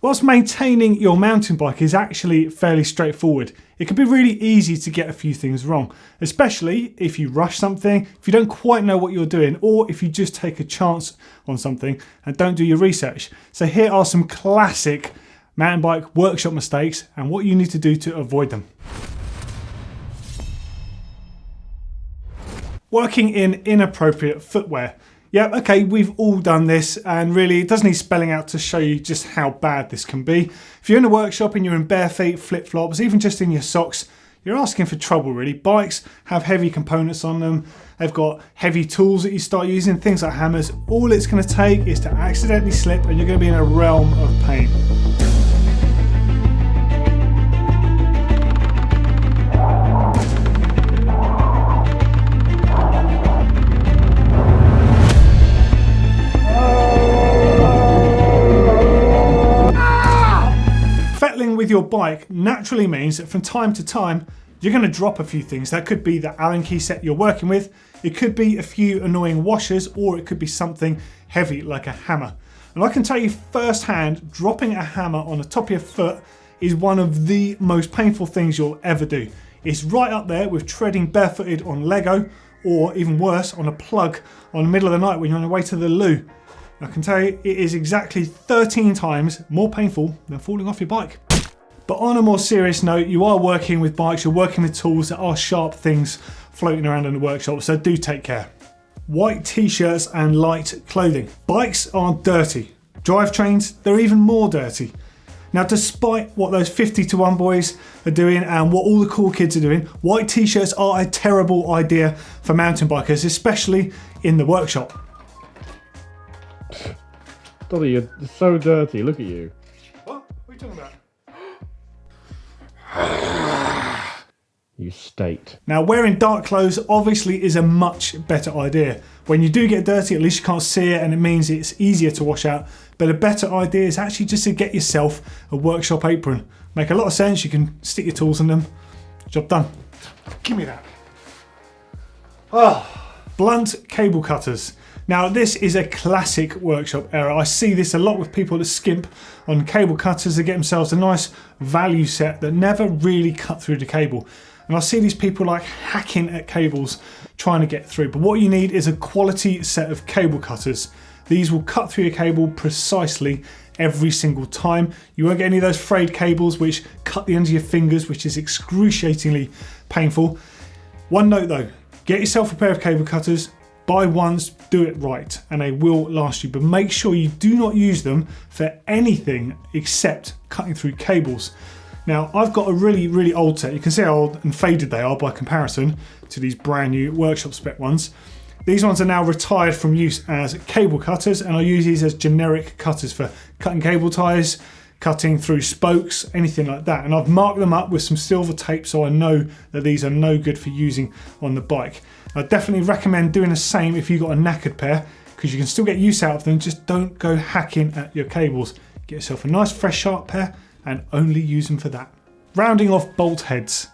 Whilst maintaining your mountain bike is actually fairly straightforward, it can be really easy to get a few things wrong, especially if you rush something, if you don't quite know what you're doing, or if you just take a chance on something and don't do your research. So here are some classic mountain bike workshop mistakes and what you need to do to avoid them. Working in inappropriate footwear. Yeah, okay, we've all done this, and really it doesn't need spelling out to show you just how bad this can be. If you're in a workshop and you're in bare feet, flip-flops, even just in your socks, you're asking for trouble really. Bikes have heavy components on them, they've got heavy tools that you start using, things like hammers. All it's going to take is to accidentally slip and you're going to be in a realm of pain. With your bike naturally means that from time to time you're going to drop a few things. That could be the Allen key set you're working with, it could be a few annoying washers, or it could be something heavy like a hammer. And I can tell you firsthand, dropping a hammer on the top of your foot is one of the most painful things you'll ever do. It's right up there with treading barefooted on Lego, or even worse, on a plug on the middle of the night when you're on the way to the loo. I can tell you it is exactly 13 times more painful than falling off your bike. But on a more serious note, you are working with bikes, you're working with tools that are sharp things floating around in the workshop, so do take care. White t-shirts and light clothing. Bikes are dirty. Drivetrains, they're even more dirty. Now, despite what those 50-to-1 boys are doing and what all the cool kids are doing, white t-shirts are a terrible idea for mountain bikers, especially in the workshop. Doddy, you're so dirty, look at you. What are you talking about? You state. Now, wearing dark clothes obviously is a much better idea. When you do get dirty, at least you can't see it and it means it's easier to wash out. But a better idea is actually just to get yourself a workshop apron. Make a lot of sense, you can stick your tools in them. Job done. Give me that. Blunt cable cutters. Now, this is a classic workshop error. I see this a lot with people that skimp on cable cutters to get themselves a nice value set that never really cut through the cable. And I see these people like hacking at cables trying to get through. But what you need is a quality set of cable cutters. These will cut through your cable precisely every single time. You won't get any of those frayed cables which cut the ends of your fingers, which is excruciatingly painful. One note though, get yourself a pair of cable cutters. Buy once, do it right, and they will last you. But make sure you do not use them for anything except cutting through cables. Now, I've got a really old set. You can see how old and faded they are by comparison to these brand new workshop spec ones. These ones are now retired from use as cable cutters, and I use these as generic cutters for cutting cable ties, cutting through spokes, anything like that. And I've marked them up with some silver tape so I know that these are no good for using on the bike. I definitely recommend doing the same if you've got a knackered pair, because you can still get use out of them, just don't go hacking at your cables. Get yourself a nice fresh sharp pair and only use them for that. Rounding off bolt heads.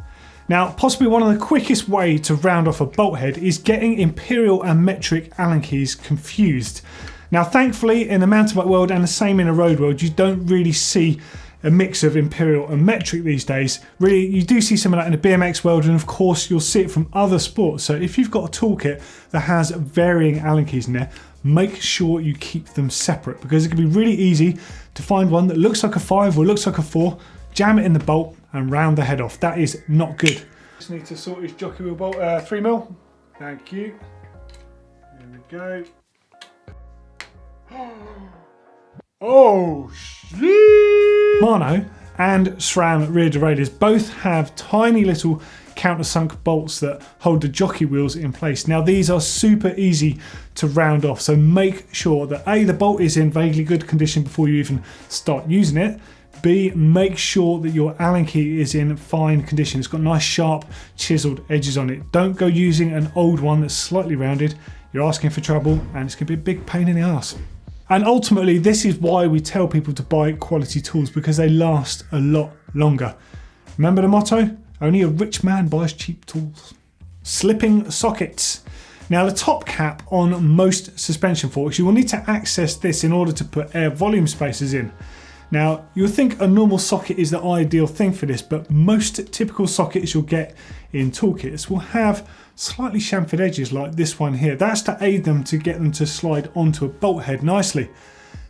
Now, possibly one of the quickest way to round off a bolt head is getting imperial and metric Allen keys confused. Now, thankfully, in the mountain bike world and the same in the road world, you don't really see a mix of imperial and metric these days. Really, you do see some of that in the BMX world, and of course, you'll see it from other sports. So if you've got a toolkit that has varying Allen keys in there, make sure you keep them separate, because it can be really easy to find one that looks like a 5 or looks like a 4, jam it in the bolt and round the head off. That is not good. Just need to sort his jockey wheel bolt, 3mm. Thank you. Here we go. Oh shit! Mano and SRAM rear derailleurs both have tiny little countersunk bolts that hold the jockey wheels in place. Now, these are super easy to round off, so make sure that A, the bolt is in vaguely good condition before you even start using it. B, make sure that your Allen key is in fine condition. It's got nice sharp chiseled edges on it. Don't go using an old one that's slightly rounded. You're asking for trouble and it's going to be a big pain in the ass. And ultimately, this is why we tell people to buy quality tools, because they last a lot longer. Remember the motto? Only a rich man buys cheap tools. Slipping sockets. Now, the top cap on most suspension forks, you will need to access this in order to put air volume spacers in. Now, you'll think a normal socket is the ideal thing for this, but most typical sockets you'll get in toolkits will have slightly chamfered edges like this one here. That's to aid them to get them to slide onto a bolt head nicely.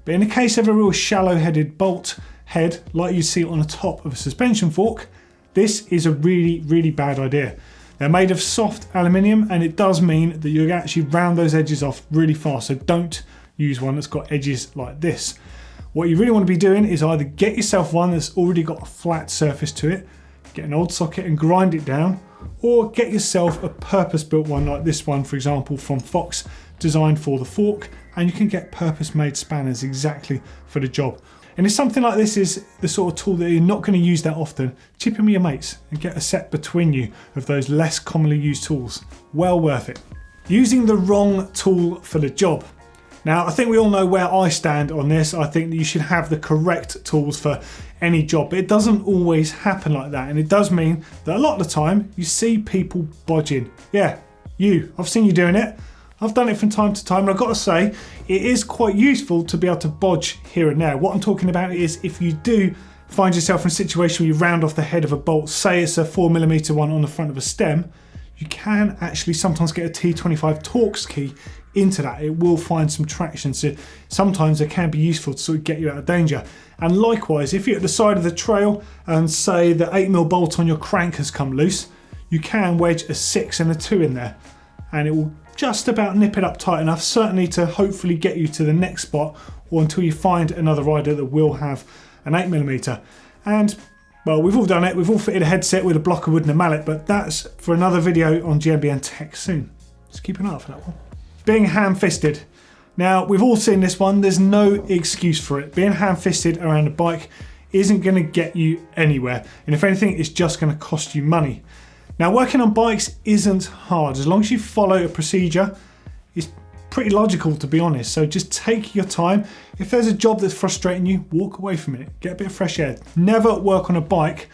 But in the case of a real shallow-headed bolt head, like you see on the top of a suspension fork, this is a really bad idea. They're made of soft aluminium, and it does mean that you actually round those edges off really fast, so don't use one that's got edges like this. What you really want to be doing is either get yourself one that's already got a flat surface to it, get an old socket and grind it down, or get yourself a purpose-built one like this one, for example, from Fox, designed for the fork, and you can get purpose-made spanners exactly for the job. And if something like this is the sort of tool that you're not going to use that often, chip in with your mates and get a set between you of those less commonly used tools. Well worth it. Using the wrong tool for the job. Now, I think we all know where I stand on this. I think that you should have the correct tools for any job, but it doesn't always happen like that. And it does mean that a lot of the time you see people bodging. Yeah, I've seen you doing it. I've done it from time to time, and I've got to say, it is quite useful to be able to bodge here and there. What I'm talking about is if you do find yourself in a situation where you round off the head of a bolt, say it's a 4mm one on the front of a stem, you can actually sometimes get a T25 Torx key into that. It will find some traction, so sometimes it can be useful to sort of get you out of danger. And likewise, if you're at the side of the trail and say the 8mm bolt on your crank has come loose, you can wedge a 6 and a 2 in there, and it will just about nip it up tight enough, certainly to hopefully get you to the next spot, or until you find another rider that will have an 8mm. And well, we've all done it. We've all fitted a headset with a block of wood and a mallet, but that's for another video on GMBN Tech soon. Just keep an eye out for that one. Being ham-fisted. Now, we've all seen this one. There's no excuse for it. Being ham-fisted around a bike isn't going to get you anywhere. And if anything, it's just going to cost you money. Now, working on bikes isn't hard. As long as you follow a procedure, it's pretty logical, to be honest. So just take your time. If there's a job that's frustrating you, walk away from it. Get a bit of fresh air. Never work on a bike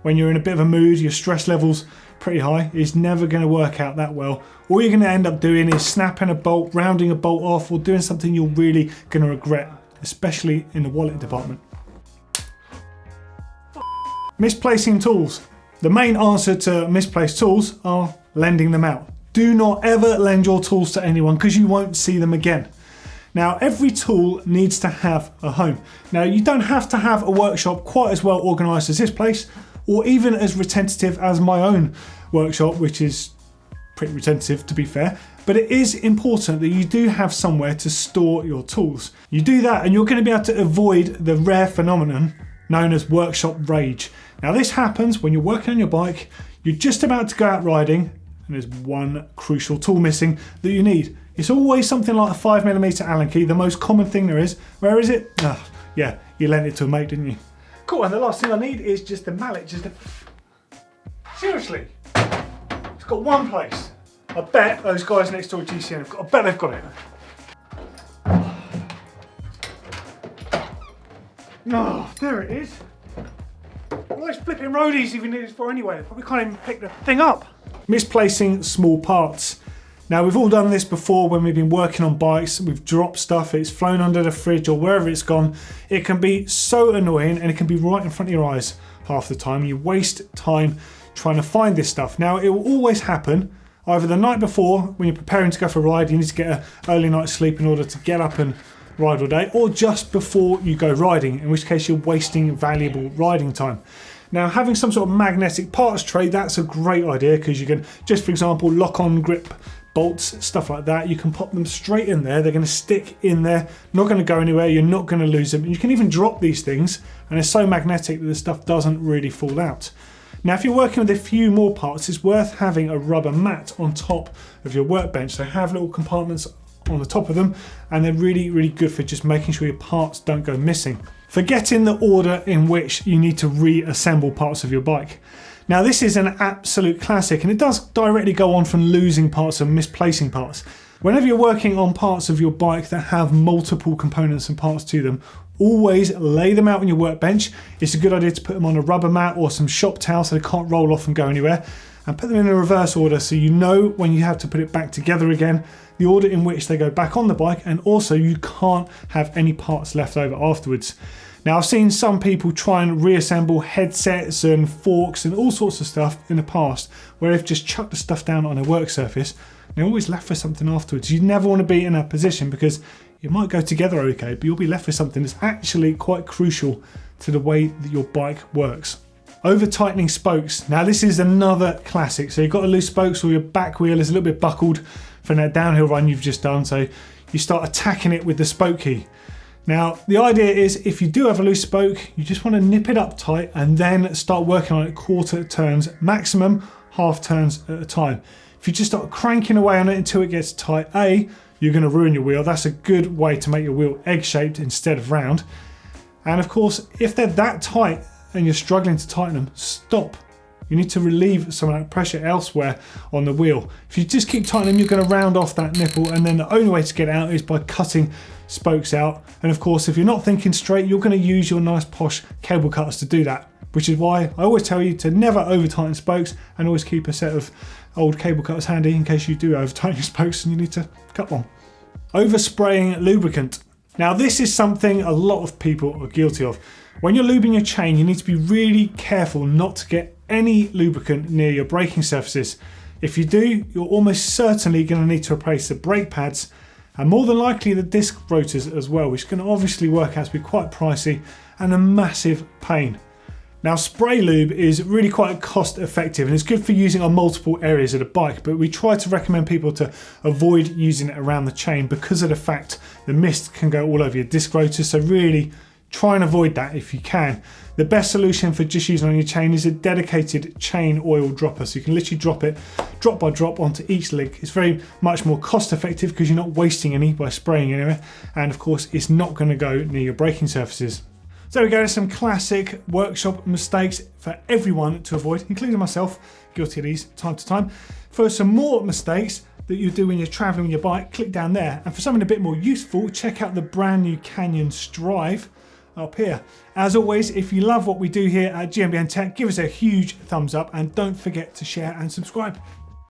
when you're in a bit of a mood, your stress level's pretty high. It's never going to work out that well. All you're going to end up doing is snapping a bolt, rounding a bolt off, or doing something you're really going to regret, especially in the wallet department. Misplacing tools. The main answer to misplaced tools are lending them out. Do not ever lend your tools to anyone, because you won't see them again. Now, every tool needs to have a home. Now, you don't have to have a workshop quite as well organised as this place, or even as retentive as my own workshop, which is pretty retentive, to be fair. But it is important that you do have somewhere to store your tools. You do that and you're going to be able to avoid the rare phenomenon known as workshop rage. Now, this happens when you're working on your bike, you're just about to go out riding, and there's one crucial tool missing that you need. It's always something like a 5mm Allen key, the most common thing there is. Where is it? Yeah, you lent it to a mate, didn't you? Cool, and the last thing I need is just a mallet. Seriously, it's got one place. I bet those guys next door at GCN I bet they've got it. Oh, there it is. Well, those flipping roadies even need it for anyway. They probably can't even pick the thing up. Misplacing small parts. Now, we've all done this before when we've been working on bikes. We've dropped stuff, it's flown under the fridge or wherever it's gone. It can be so annoying, and it can be right in front of your eyes half the time. You waste time trying to find this stuff. Now, it will always happen either the night before when you're preparing to go for a ride, you need to get an early night's sleep in order to get up and ride all day, or just before you go riding, in which case you're wasting valuable riding time. Now, having some sort of magnetic parts tray, that's a great idea, because you can just, for example, lock on grip bolts, stuff like that. You can pop them straight in there. They're going to stick in there, not going to go anywhere. You're not going to lose them. You can even drop these things, and they're so magnetic that the stuff doesn't really fall out. Now, if you're working with a few more parts, it's worth having a rubber mat on top of your workbench. So have little compartments on the top of them, and they're really good for just making sure your parts don't go missing. Forgetting the order in which you need to reassemble parts of your bike. Now, this is an absolute classic, and it does directly go on from losing parts and misplacing parts. Whenever you're working on parts of your bike that have multiple components and parts to them, always lay them out on your workbench. It's a good idea to put them on a rubber mat or some shop towel so they can't roll off and go anywhere, and put them in a reverse order so you know when you have to put it back together again, the order in which they go back on the bike, and also you can't have any parts left over afterwards. Now I've seen some people try and reassemble headsets and forks and all sorts of stuff in the past where they've just chucked the stuff down on a work surface. They're always left with something afterwards. You never want to be in that position because it might go together okay, but you'll be left with something that's actually quite crucial to the way that your bike works. Over-tightening spokes. Now this is another classic. So you've got a loose spokes or your back wheel is a little bit buckled from that downhill run you've just done. So you start attacking it with the spoke key. Now, the idea is if you do have a loose spoke, you just want to nip it up tight and then start working on it quarter turns, maximum half turns at a time. If you just start cranking away on it until it gets tight, you're going to ruin your wheel. That's a good way to make your wheel egg-shaped instead of round. And of course, if they're that tight and you're struggling to tighten them, stop. You need to relieve some of that pressure elsewhere on the wheel. If you just keep tightening, you're going to round off that nipple, and then the only way to get it out is by cutting spokes out. And of course, if you're not thinking straight, you're going to use your nice posh cable cutters to do that, which is why I always tell you to never over tighten spokes and always keep a set of old cable cutters handy in case you do over tighten your spokes and you need to cut one. Overspraying lubricant. Now this is something a lot of people are guilty of. When you're lubing your chain, you need to be really careful not to get any lubricant near your braking surfaces. If you do, you're almost certainly going to need to replace the brake pads and more than likely the disc rotors as well, which can obviously work out to be quite pricey and a massive pain. Now spray lube is really quite cost effective and it's good for using on multiple areas of the bike, but we try to recommend people to avoid using it around the chain because of the fact the mist can go all over your disc rotors, so really try and avoid that if you can. The best solution for just using on your chain is a dedicated chain oil dropper, so you can literally drop it drop by drop onto each link. It's very much more cost effective because you're not wasting any by spraying anywhere, and of course it's not going to go near your braking surfaces. So there we go, there's some classic workshop mistakes for everyone to avoid, including myself, guilty of these time to time. For some more mistakes that you do when you're traveling with your bike, click down there. And for something a bit more useful, check out the brand new Canyon Strive up here. As always, if you love what we do here at GMBN Tech, give us a huge thumbs up and don't forget to share and subscribe.